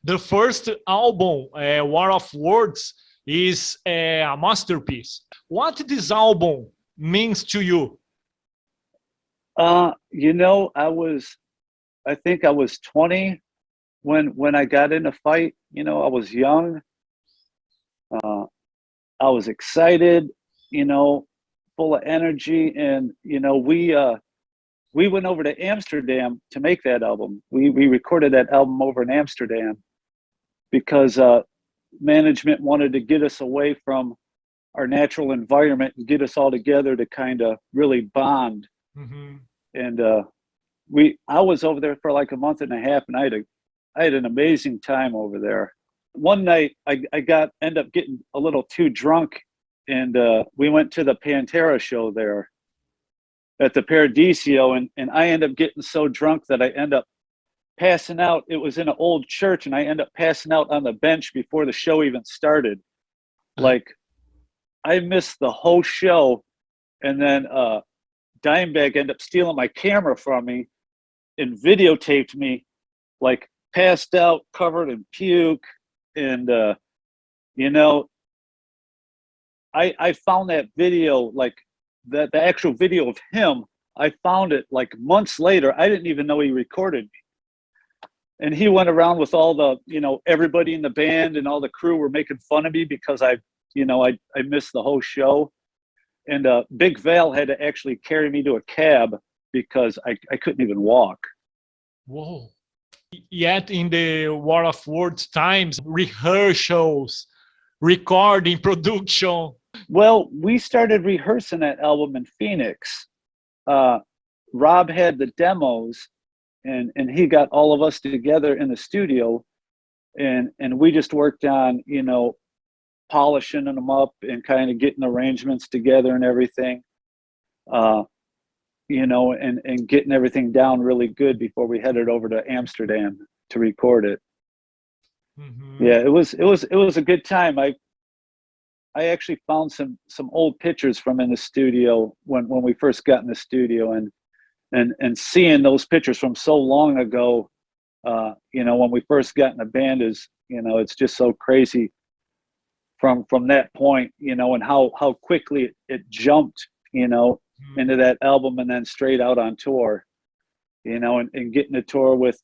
The first album, War of Words, is a masterpiece. What this album means to you? You know, I think I was 20 when I got in a fight. You know, I was young. Uh, I was excited, you know, full of energy. And, you know, we went over to Amsterdam to make that album. We recorded that album over in Amsterdam because management wanted to get us away from our natural environment and get us all together to kind of really bond. Mhm. And I was over there for like a month and a half, and I had an amazing time over there. One night I end up getting a little too drunk, and we went to the Pantera show there at the Paradiso, and I end up getting so drunk that I end up passing out. It was in an old church, and I end up passing out on the bench before the show even started. Like, I missed the whole show, and then Dimebag ended up stealing my camera from me and videotaped me, like, passed out, covered in puke. And you know, I found that video, like the actual video of him. I found it like months later. I didn't even know he recorded me. And he went around with all the, you know, everybody in the band and all the crew were making fun of me because I missed the whole show. And Big Val had to actually carry me to a cab because I couldn't even walk. Whoa. Yet in the War of Words times, rehearsals, recording, production. Well, we started rehearsing that album in Phoenix. Rob had the demos, and he got all of us together in the studio, and we just worked on, you know, polishing them up and kind of getting arrangements together and everything. You know, and getting everything down really good before we headed over to Amsterdam to record it. Mhm. Yeah, it was a good time. I actually found some old pictures from in the studio when we first got in the studio, and seeing those pictures from so long ago, you know, when we first got in the band is, you know, it's just so crazy from that point, you know, and how quickly it jumped, you know, into that album and then straight out on tour, you know, and getting a tour with,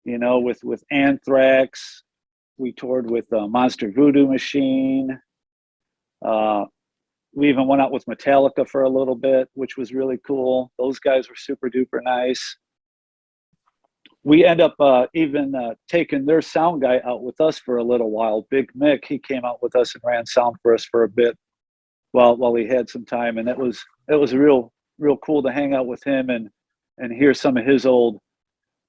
you know, with Anthrax. We toured with Monster Voodoo Machine. We even went out with Metallica for a little bit, which was really cool. Those guys were super duper nice. We end up even taking their sound guy out with us for a little while. Big Mick, he came out with us and ran sound for us for a bit while he had some time, and it was real cool to hang out with him and hear some of his old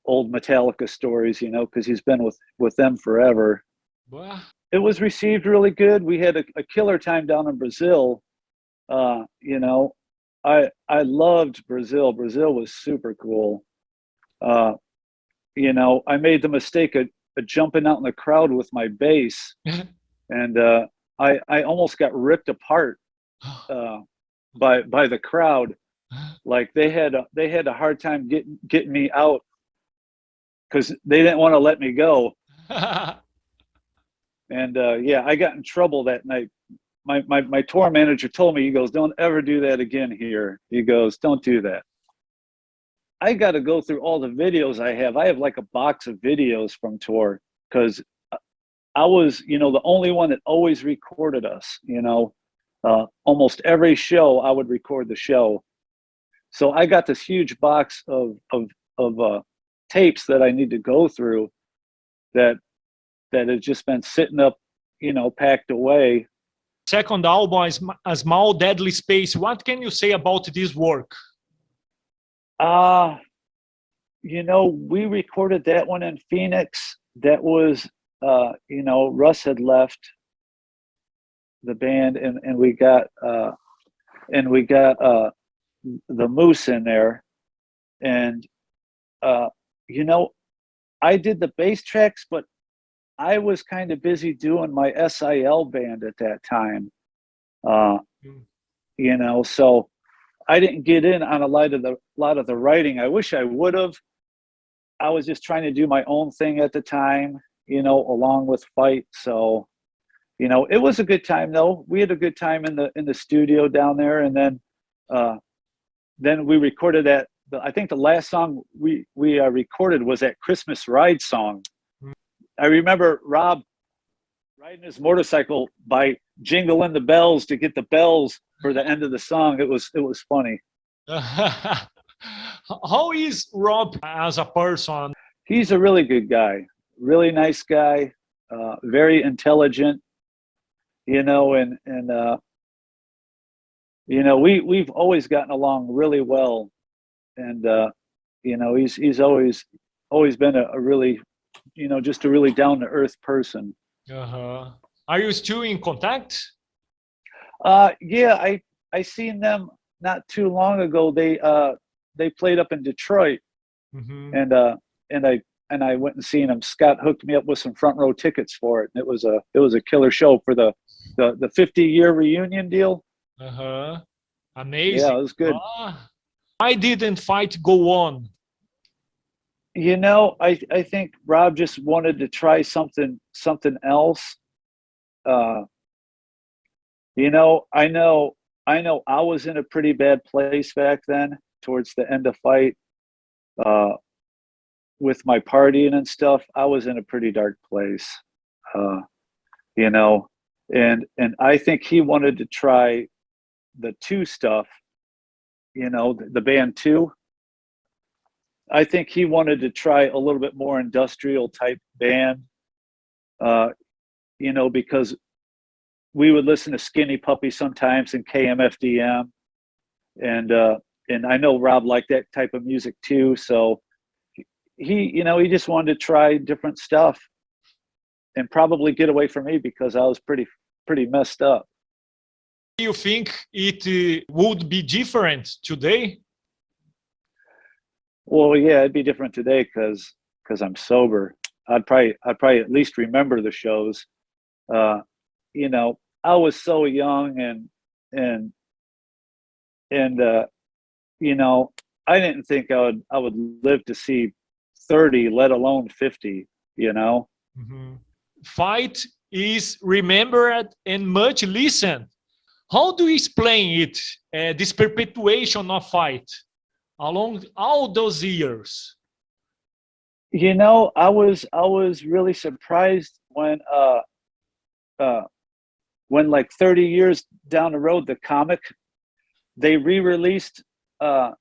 Metallica stories, you know, because he's been with them forever. Bah. It was received really good. We had a killer time down in Brazil. You know, I loved Brazil. Brazil was super cool. You know, I made the mistake of jumping out in the crowd with my bass, and I almost got ripped apart by the crowd. Like they had a hard time getting me out because they didn't want to let me go. And yeah, I got in trouble that night. My tour manager told me, he goes, "Don't ever do that again here." He goes, "Don't do that." I got to go through all the videos I have. I have like a box of videos from tour because I was, you know, the only one that always recorded us. You know, almost every show I would record the show. So I got this huge box of tapes that I need to go through that had just been sitting up, you know, packed away. Second album is A Small Deadly Space. What can you say about this work? You know, we recorded that one in Phoenix. That was, you know, Russ had left the band, and we got the Moose in there, and you know, I did the bass tracks, but I was kind of busy doing my SIL band at that time. You know, so I didn't get in on a lot of the writing. I wish I would have. I was just trying to do my own thing at the time, along with Fight. So, it was a good time though. We had a good time in the studio down there, and then we recorded that. I think the last song we recorded was that Christmas Ride song. I remember Rob riding his motorcycle by jingling the bells to get the bells for the end of the song. It was funny. How is Rob as a person? He's a really good guy, really nice guy, very intelligent, we've always gotten along really well, and he's always been a really, just a really down to earth person. Uh-huh. Are you still in contact? Yeah, I seen them not too long ago. They played up in Detroit, Mm-hmm. and I went and seen them. Scott hooked me up with some front row tickets for it, and it was a killer show for the 50-year reunion deal. Uh-huh. Yeah, Amazing. it was good. Why didn't Fight go on? I think Rob just wanted to try something else. I know I was in a pretty bad place back then towards the end of Fight, with my partying and stuff. I was in a pretty dark place, you know, and I think he wanted to try the Two stuff, the band Two. I think he wanted to try a little bit more industrial type band, because we would listen to Skinny Puppy sometimes and KMFDM, and I know Rob liked that type of music too. So he just wanted to try different stuff and probably get away from me because I was pretty messed up. Do you think it would be different today? Well, yeah, it'd be different today because I'm sober. I'd probably at least remember the shows. I was so young and I didn't think I would live to see 30, let alone 50. Mm-hmm. Fight is remembered and much listened. How do you explain it, this perpetuation of Fight along all those years? I was really surprised when like 30 years down the road, the comic, they re-released the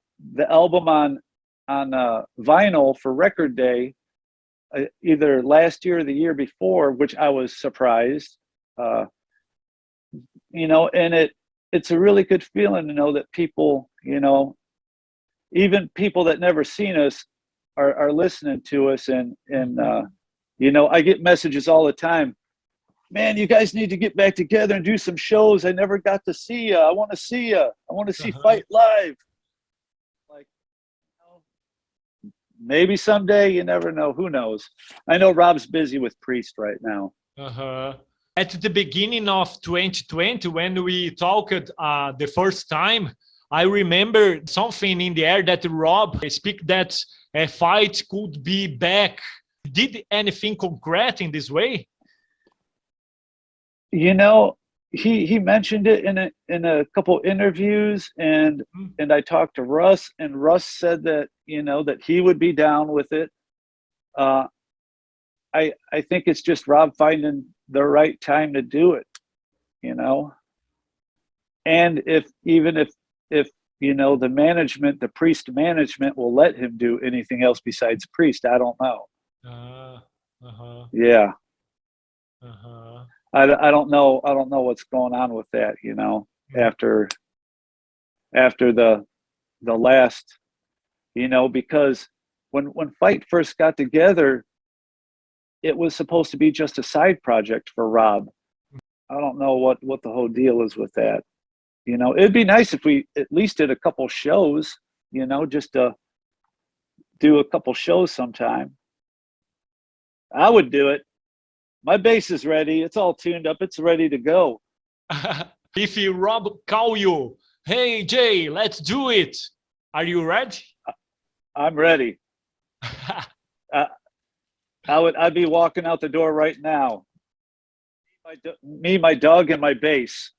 album on vinyl for Record Day, either last year or the year before, which I was surprised. And it's a really good feeling to know that people, even people that never seen us are listening to us, and I get messages all the time. Man, you guys need to get back together and do some shows. I never got to see you. I want to see you. I want to see Fight live. Like, maybe someday. You never know. Who knows? I know Rob's busy with Priest right now. At the beginning of 2020, when we talked the first time, I remember something in the air that Rob speak that a Fight could be back. Did anything concrete in this way? He mentioned it in a couple interviews, and I talked to Russ, and Russ said that that he would be down with it. I think it's just Rob finding the right time to do it, and if the management, the Priest management, will let him do anything else besides Priest, I don't know. Yeah. I don't know what's going on with that, after the last, because when Fight first got together, it was supposed to be just a side project for Rob. I don't know what the whole deal is with that. It'd be nice if we at least did a couple shows, just to do a couple shows sometime. I would do it. My bass is ready. It's all tuned up. It's ready to go. If Rob call you, hey Jay, let's do it. Are you ready? I'm ready. I'd be walking out the door right now. Me, my dog, and my bass.